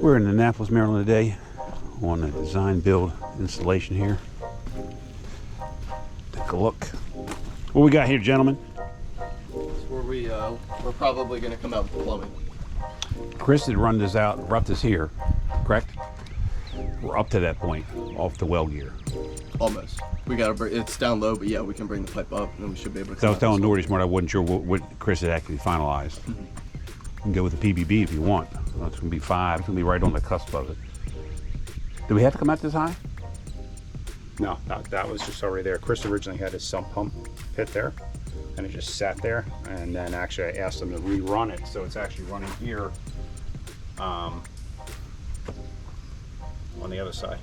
We're in Annapolis, Maryland today on a design build installation here. Take a look. What we got here, gentlemen? That's where we're probably going to come out with plumbing. Chris had run this out, roughed this here, correct? We're up to that point, off the well gear. Almost. We got to. It's down low, but yeah, we can bring the pipe up, and then we should be able to. So I was telling Nordy Smart I wasn't sure what Chris had actually finalized. You can go with the PBB if you want. Well, it's going to be 5. It's going to be right on the cusp of it. Do we have to come out this high? No, that was just already there. Chris originally had his sump pump pit there, and it just sat there. And then actually I asked him to rerun it, so it's actually running here on the other side.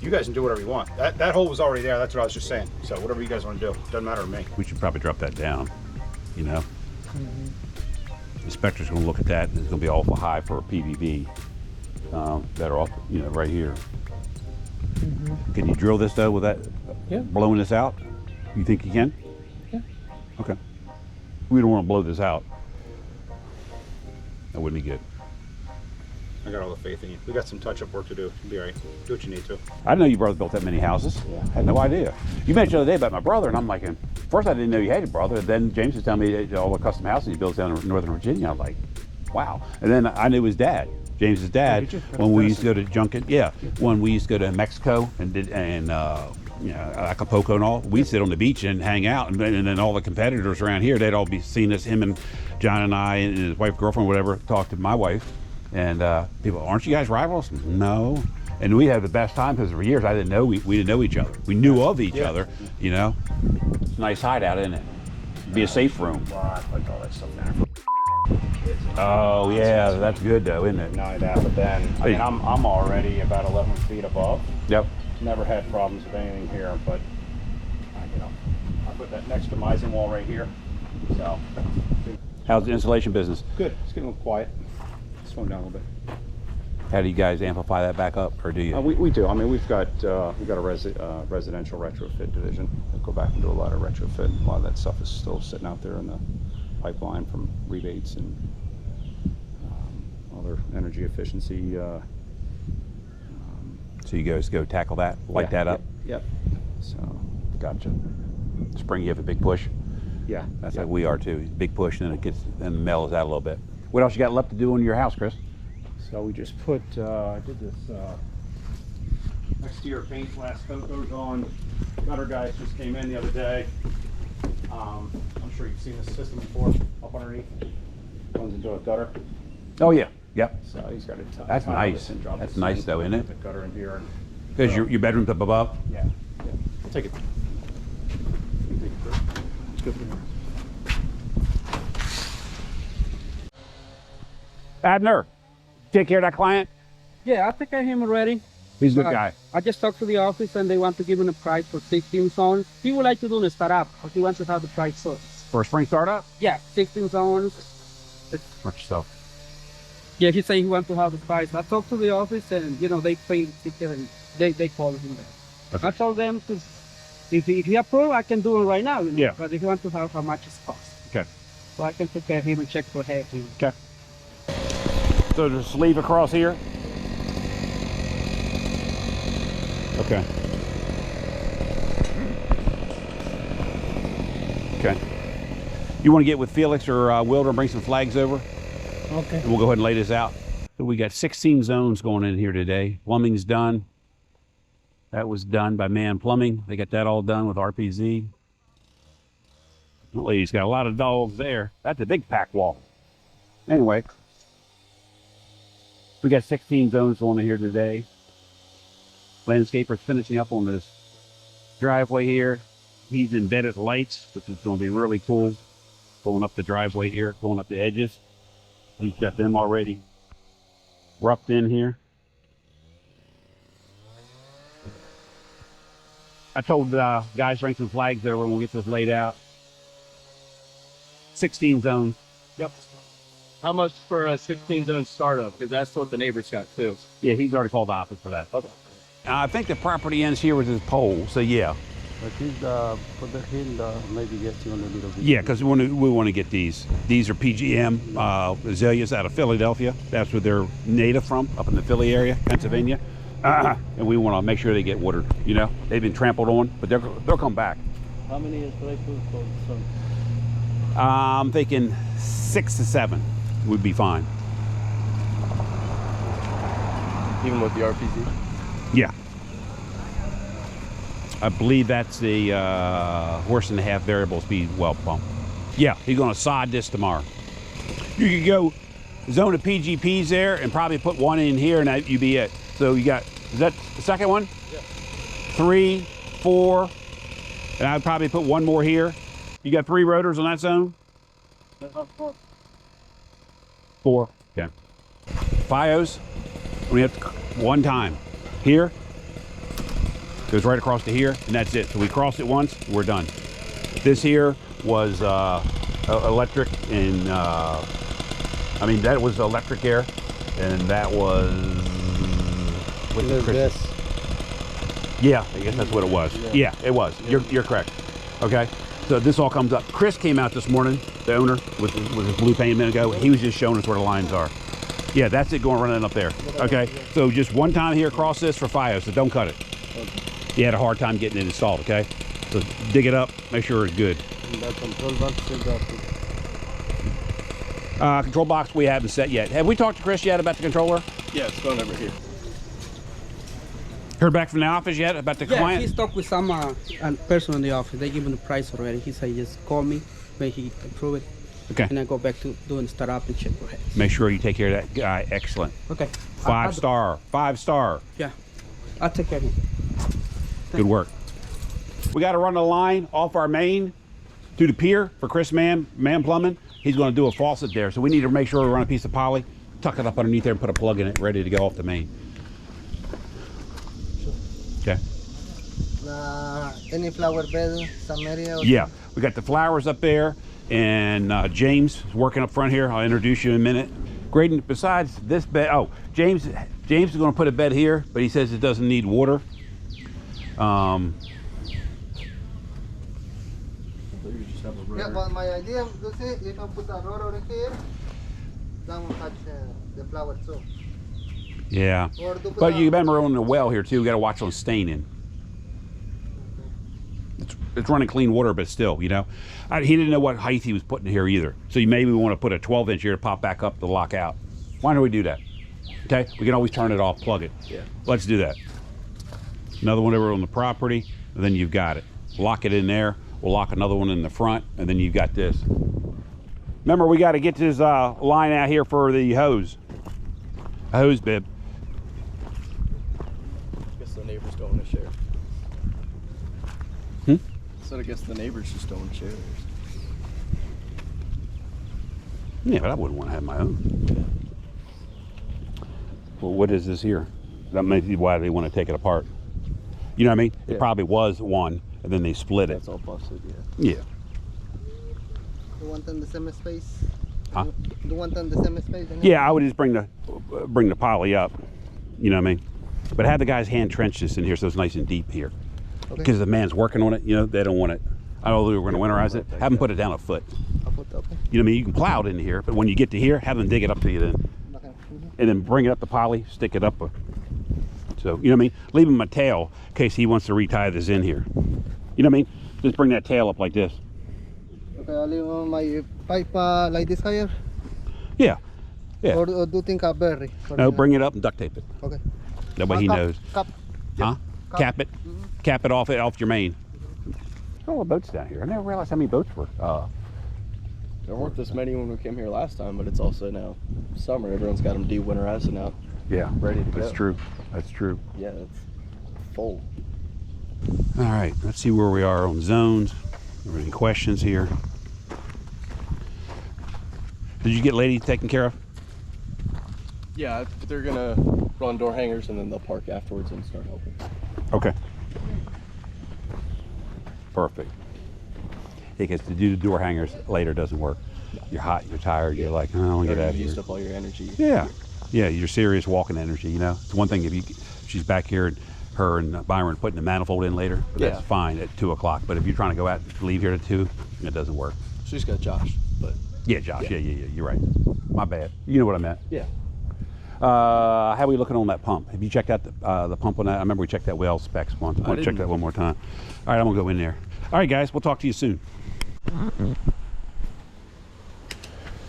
You guys can do whatever you want. That hole was already there. That's what I was just saying. So whatever you guys want to do, doesn't matter to me. We should probably drop that down, you know? The inspector's going to look at that, and it's going to be awful high for a PVB that are off, you know, right here. Can you drill this though with that? Yeah. Blowing this out? You think you can? Yeah. Okay. We don't want to blow this out. That wouldn't be good. I got all the faith in you. We got some touch-up work to do. You'll be all right. Do what you need to. I didn't know you brothers built that many houses. Yeah. I had no idea. You mentioned the other day about my brother, and I'm like, first I didn't know you had a brother. Then James was telling me all the custom houses he builds down in Northern Virginia. I was like, wow. And then I knew his dad, James's dad, when we used to go to Junket. Yeah, when we used to go to Mexico and you know, Acapulco and all, we'd sit on the beach and hang out, and then all the competitors around here, they'd all be seeing us, him and John and I and his wife, girlfriend, whatever, talk to my wife. And people, aren't you guys rivals? No. And we had the best time because for years I didn't know we didn't know each other. We knew of each other, you know. It's a nice hideout, isn't it? Be a safe room. I put all that stuff down. Oh yeah, that's good though, isn't it? Not that, but then I mean I'm already about 11 feet above. Yep. Never had problems with anything here, but you know, I put that next to Misen wall right here. So How's the insulation business? good. It's getting a little quiet. Slowing down a little bit. How do you guys amplify that back up, or do you? We do. I mean, we've got a residential retrofit division. We go back and do a lot of retrofit. A lot of that stuff is still sitting out there in the pipeline from rebates and other energy efficiency. So you guys go tackle that, light that up? Yep. So, Gotcha. Spring, you have a big push? yeah. That's like we are too. Big push, and then it gets and mellows out a little bit. What else you got left to do in your house, Chris? So we just put, I did this exterior paint last coat goes on. Gutter guys just came in the other day. I'm sure you've seen this system before, up underneath. Runs into a gutter. Oh yeah, yep. So he's got it. That's nice. That's nice though, isn't it? The gutter in here. Because your bedroom's up above? Yeah. I'll take it. It's good for you. Abner, take care of that client? Yeah, I think I him already. He's a good guy. I just talked to the office and they want to give him a price for 16 zones. He would like to do the startup, but he wants to have the price first. For a spring startup? Yeah, 16 zones. Much stuff. Yeah, he said he wants to have the price. I talked to the office and, you know, they paid the ticket and they called him there. Okay. I told them to, if he approve, I can do it right now. You know? Yeah. But if you want to have how much it costs. Okay. So I can take care of him and check for head. Okay. So the sleeve across here? Okay. Okay. You want to get with Felix or Wilder and bring some flags over? Okay. And we'll go ahead and lay this out. So we got 16 zones going in here today. Plumbing's done. That was done by Man Plumbing. They got that all done with RPZ. Lady's got a lot of dogs there. That's a big pack wall. Anyway, we got 16 zones going in here today. Landscaper's finishing up on this driveway here. He's embedded lights, which is going to be really cool. Going up the driveway here, going up the edges. He's got them already roughed in here. I told guys bring some flags over when we get this laid out. 16 zones. Yep. How much for a 16 zone startup? Because that's what the neighbors got too. Yeah, he's already called the office for that. Okay. I think the property ends here with his pole, so yeah. But he's for the hill, maybe getting a little bit. Yeah, because we want to get these. These are PGM azaleas out of Philadelphia. That's where they're native from, up in the Philly area, Pennsylvania. And we want to make sure they get watered. You know, they've been trampled on, but they'll come back. How many is I put for some? I'm thinking 6 to 7 would be fine. Even with the RPZ? Yeah. I believe that's the horse and a half variable speed well pump. Yeah, he's going to sod this tomorrow. You could go zone of PGPs there and probably put one in here and that you'd be it. So you got, is that the second one? Yeah. 3, 4, and I'd probably put one more here. You got 3 rotors on that zone? 4. Okay. FiOS, we have to, one time. Here, goes right across to here, and that's it. So we crossed it once, we're done. This here was electric, and I mean that was electric air, and that was with the Christmas. Yeah, I guess that's what it was. Yeah, it was. You're correct. Okay, so this all comes up. Chris came out this morning, the owner, with his blue paint a minute ago. He was just showing us where the lines are. Yeah, that's it going running up there. Okay, so just one time here across this for FiOS, so don't cut it. You had a hard time getting it installed, okay? So dig it up, make sure it's good. And the control box is Control box we haven't set yet. Have we talked to Chris yet about the controller? Yeah, it's going over here. Heard back from the office yet about the Yeah, client? he talked with some person in the office. They give him the price already. He said just call me when he approve it. Okay. And I go back to doing startup and check for it. Make sure you take care of that guy. Excellent. Okay. 5 star. 5 star. Yeah. I'll take care of him. Good work. We got to run the line off our main to the pier for Chris Man Plumbing. He's going to do a faucet there. So we need to make sure we run a piece of poly, tuck it up underneath there and put a plug in it ready to go off the main. Okay. Any flower bed, some area? Yeah, we got the flowers up there, and James is working up front here. I'll introduce you in a minute. Graydon, besides this bed, oh, James is going to put a bed here, but he says it doesn't need water. Yeah, but my idea, you see, you can put a rotor here, that will catch the flower too. Yeah, Or do put but a- you remember on the well here too, we got to watch on staining. It's running clean water, but still, you know. He didn't know what height he was putting here either. So you maybe want to put a 12-inch here to pop back up to lock out. Why don't we do that? Okay, we can always turn it off, plug it. Yeah. Let's do that. Another one over on the property, and then you've got it. Lock it in there. We'll lock another one in the front, and then you've got this. Remember, we got to get this line out here for the hose. A hose bib. I guess the neighbors don't want to share. So I guess the neighbors just don't want to share theirs. Yeah, but I wouldn't want to have my own. Well, what is this here? That may be why they want to take it apart. You know what I mean? It Yeah. probably was one, and then they split it. That's all busted, yeah. Yeah. You want in the same space? Huh? You want in the same space? Yeah, I would just bring the poly up. You know what I mean? But have the guys hand trench this in here so it's nice and deep here. Okay. Because the man's working on it, you know, they don't want it. I don't know if we're going to winterize it. Have them put it down a foot. I'll put, okay. You know what I mean? You can plow it into here, but when you get to here, have them dig it up to you then. Okay. And then bring it up the poly, stick it up. So, you know what I mean? Leave him a tail in case he wants to retie this in here. You know what I mean? Just bring that tail up like this. Okay, I'll leave my pipe like this higher? Yeah. Yeah. Or do you think a berry? No, bring it up and duct tape it. Okay. That way he Cap- knows. Cap. Huh? Cap. Cap it. Cap it off your main. There's all the boats down here. I never realized how many boats were. There weren't this many when we came here last time, but it's also now summer. Everyone's got them de-winterized and out. Yeah. Ready to That's go. true. That's true. Yeah, it's full. All right. Let's see where we are on zones. Are there any questions here? Did you get lady taken care of? Yeah, they're gonna run door hangers and then they'll park afterwards and start helping. Okay. Perfect. Because to do the door hangers later doesn't work. You're hot, you're tired, you're like, oh, I want to get out of You've here. used up all your energy. Yeah. Yeah, you're serious walking energy, you know. It's one thing if she's back here and her and Byron putting the manifold in later. But Yeah. that's fine at 2 o'clock. But if you're trying to go out, leave here at 2, it doesn't work. She's got Josh, but Yeah, Josh. Yeah. You're right. My bad. You know what I meant. yeah. How are we looking on that pump? Have you checked out the pump on that? I remember we checked that well specs once. I want to check that one more time. All right, I'm gonna go in there. All right, guys, we'll talk to you soon.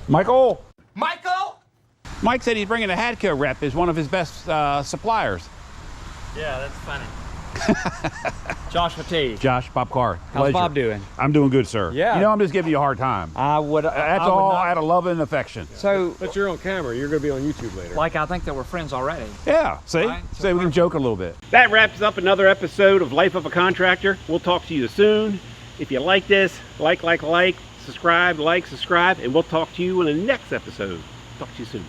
Michael. Mike said he's bringing a Hadco rep as one of his best suppliers. Yeah, that's funny. Josh Matee. Josh, Bob Carr. How's Pleasure. Bob doing? I'm doing good, sir. Yeah. You know, I'm just giving you a hard time. I would. That's I would all not- out of love and affection. So, But you're on camera. You're going to be on YouTube later. like, I think that we're friends already. Yeah, see? Right, so See, we can joke a little bit. That wraps up another episode of Life of a Contractor. We'll talk to you soon. If you like this, subscribe, subscribe, and we'll talk to you in the next episode. Talk to you soon.